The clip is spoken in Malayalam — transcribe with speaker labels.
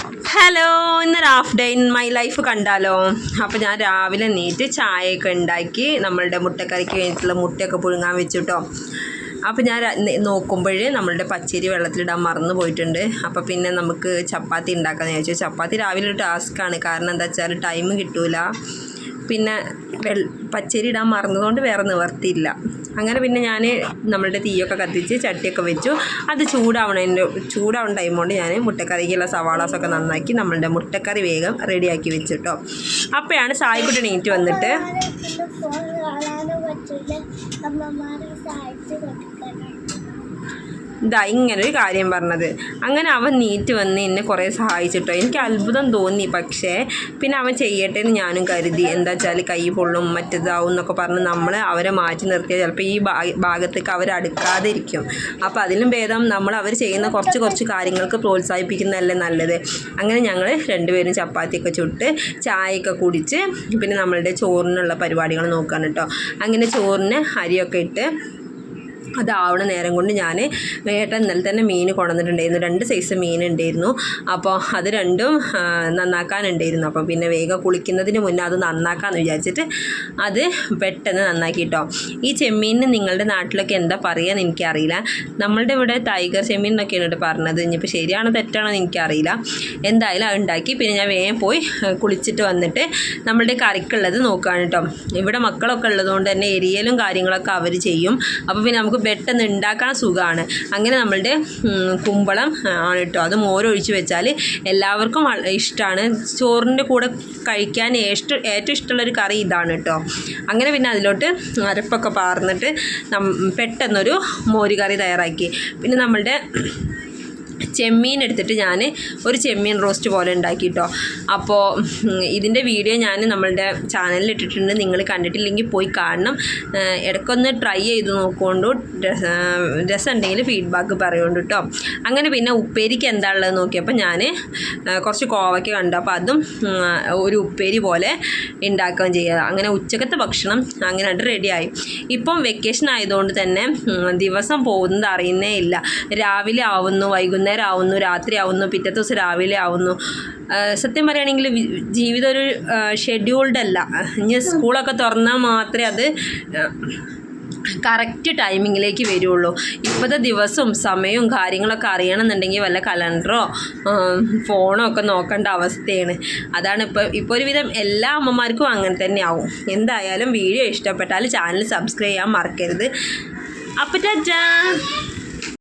Speaker 1: ഹലോ, ഇന്നൊരു half day in my life കണ്ടാലോ? അപ്പോൾ ഞാൻ രാവിലെ എണീറ്റ് ചായയൊക്കെ ഉണ്ടാക്കി നമ്മളുടെ മുട്ടക്കറിക്ക് വേണ്ടിയിട്ടുള്ള മുട്ടയൊക്കെ പുഴുങ്ങാൻ വെച്ചിട്ടോ. അപ്പോൾ ഞാൻ നോക്കുമ്പോൾ നമ്മളുടെ പച്ചരി വെള്ളത്തിലിടാൻ മറന്നു പോയിട്ടുണ്ട്. അപ്പോൾ പിന്നെ നമുക്ക് ചപ്പാത്തി ഉണ്ടാക്കാമെന്ന് ചോദിച്ചു. ചപ്പാത്തി രാവിലെ ഒരു ടാസ്ക്കാണ്, കാരണം എന്താ വെച്ചാൽ ടൈം കിട്ടൂല. പിന്നെ പച്ചരി ഇടാൻ മറന്നതുകൊണ്ട് വേറെ നിവർത്തിയില്ല. അങ്ങനെ പിന്നെ ഞാൻ നമ്മളുടെ തീയൊക്കെ കത്തിച്ച് ചട്ടിയൊക്കെ വെച്ചു. അത് ചൂടാവുന്ന ടൈം കൊണ്ട് ഞാൻ മുട്ടക്കറിക്കുള്ള സവാളാസൊക്കെ നന്നാക്കി നമ്മളുടെ മുട്ടക്കറി വേഗം റെഡിയാക്കി വെച്ചിട്ടോ. അപ്പോഴാണ് സായിക്കുട്ടി എണീറ്റ് വന്നിട്ട് ഇതാ ഇങ്ങനൊരു കാര്യം പറഞ്ഞത്. അങ്ങനെ അവൻ നീറ്റ് വന്ന് എന്നെ കുറേ സഹായിച്ചിട്ടോ. എനിക്ക് അത്ഭുതം തോന്നി. പക്ഷേ പിന്നെ അവൻ ചെയ്യട്ടെ എന്ന് ഞാനും കരുതി. എന്താ വെച്ചാൽ കൈ പൊള്ളും മറ്റേതാവും എന്നൊക്കെ പറഞ്ഞ് നമ്മൾ അവരെ മാറ്റി നിർത്തിയാൽ ചിലപ്പോൾ ഈ ഭാഗത്തേക്ക് അവരടുക്കാതെ ഇരിക്കും. അപ്പോൾ അതിലും ഭേദം നമ്മൾ അവർ ചെയ്യുന്ന കുറച്ച് കാര്യങ്ങൾക്ക് പ്രോത്സാഹിപ്പിക്കുന്നതല്ലേ നല്ലത്. അങ്ങനെ ഞങ്ങൾ രണ്ടുപേരും ചപ്പാത്തിയൊക്കെ ചുട്ട് ചായയൊക്കെ കുടിച്ച് പിന്നെ നമ്മളുടെ ചോറിനുള്ള പരിപാടികൾ നോക്കുകയാണ് കേട്ടോ. അങ്ങനെ ചോറിന് അരിയൊക്കെ ഇട്ട് അതാവണ നേരം കൊണ്ട് ഞാൻ ഏട്ടൻ ഇന്നലെ തന്നെ മീൻ കൊണ്ടുവന്നിട്ടുണ്ടായിരുന്നു. 2 സൈസ് മീൻ ഉണ്ടായിരുന്നു. അപ്പോൾ അത് രണ്ടും നന്നാക്കാനുണ്ടായിരുന്നു. അപ്പോൾ പിന്നെ വേഗം കുളിക്കുന്നതിന് മുന്നേ അത് നന്നാക്കാമെന്ന് വിചാരിച്ചിട്ട് അത് പെട്ടെന്ന് നന്നാക്കിട്ടോ. ഈ ചെമ്മീനിന് നിങ്ങളുടെ നാട്ടിലൊക്കെ എന്താ പറയുകയെന്ന് എനിക്കറിയില്ല. നമ്മളുടെ ഇവിടെ ടൈഗർ ചെമ്മീൻ എന്നൊക്കെയാണ് കേട്ടോ പറഞ്ഞത്. ഇനിയിപ്പോൾ ശരിയാണോ തെറ്റാണോ എന്ന് എനിക്കറിയില്ല. എന്തായാലും അത് ഉണ്ടാക്കി പിന്നെ ഞാൻ വേഗം പോയി കുളിച്ചിട്ട് വന്നിട്ട് നമ്മളുടെ കറിക്കുള്ളത് നോക്കുകയാണ് കേട്ടോ. ഇവിടെ മക്കളൊക്കെ ഉള്ളതുകൊണ്ട് തന്നെ എരിയലും കാര്യങ്ങളൊക്കെ അവർ ചെയ്യും. അപ്പോൾ പിന്നെ നമുക്ക് പെട്ടെന്ന് ഉണ്ടാക്കാൻ സുഖമാണ്. അങ്ങനെ നമ്മളുടെ കുമ്പളം ആണ് കേട്ടോ. അത് മോരൊഴിച്ച് വെച്ചാൽ എല്ലാവർക്കും ഇഷ്ടമാണ്. ചോറിൻ്റെ കൂടെ കഴിക്കാൻ ഏറ്റവും ഇഷ്ടമുള്ളൊരു കറി ഇതാണ് കേട്ടോ. അങ്ങനെ പിന്നെ അതിലോട്ട് അരപ്പൊക്കെ പാർന്നിട്ട് പെട്ടെന്നൊരു മോര് കറി തയ്യാറാക്കി. പിന്നെ നമ്മളുടെ ചെമ്മീൻ എടുത്തിട്ട് ഞാൻ ഒരു ചെമ്മീൻ റോസ്റ്റ് പോലെ ഉണ്ടാക്കിട്ടോ. അപ്പോൾ ഇതിൻ്റെ വീഡിയോ ഞാൻ നമ്മളുടെ ചാനലിൽ ഇട്ടിട്ടുണ്ട്. നിങ്ങൾ കണ്ടിട്ടില്ലെങ്കിൽ പോയി കാണണം. ഇടയ്ക്കൊന്ന് ട്രൈ ചെയ്ത് നോക്കുകൊണ്ടു. രസമുണ്ടെങ്കിൽ ഫീഡ്ബാക്ക് പറയുന്നുണ്ട് കേട്ടോ. അങ്ങനെ പിന്നെ ഉപ്പേരിക്ക് എന്താ ഉള്ളത് നോക്കിയപ്പോൾ ഞാൻ കുറച്ച് കോവയ്ക്ക കണ്ടു. അപ്പോൾ അതും ഒരു ഉപ്പേരി പോലെ ഉണ്ടാക്കുകയും ചെയ്യുക. അങ്ങനെ ഉച്ചക്കത്തെ ഭക്ഷണം അങ്ങനെ റെഡിയായി. ഇപ്പം വെക്കേഷൻ ആയതുകൊണ്ട് തന്നെ ദിവസം പോകുന്നത് അറിയുന്നേ ഇല്ല. രാവിലെ ആവുന്നു, വൈകുന്നേരം ആവുന്നു, രാത്രി ആവുന്നു, പിറ്റത്തെ ദിവസം രാവിലെ ആവുന്നു. സത്യം പറയുകയാണെങ്കിൽ ജീവിതം ഒരു ഷെഡ്യൂൾഡ് അല്ല. ഇനി സ്കൂളൊക്കെ തുറന്നാൽ മാത്രമേ അത് കറക്റ്റ് ടൈമിങ്ങിലേക്ക് വരുള്ളൂ. ഇപ്പോഴത്തെ ദിവസവും സമയവും കാര്യങ്ങളൊക്കെ അറിയണമെന്നുണ്ടെങ്കിൽ വല്ല കലണ്ടറോ ഫോണോ ഒക്കെ നോക്കേണ്ട അവസ്ഥയാണ്. അതാണ് ഇപ്പോൾ ഒരുവിധം എല്ലാ അമ്മമാർക്കും അങ്ങനെ തന്നെ ആവും. എന്തായാലും വീഡിയോ ഇഷ്ടപ്പെട്ടാൽ ചാനൽ സബ്സ്ക്രൈബ് ചെയ്യാൻ മറക്കരുത്. അപ്പോൾ ടാറ്റാ.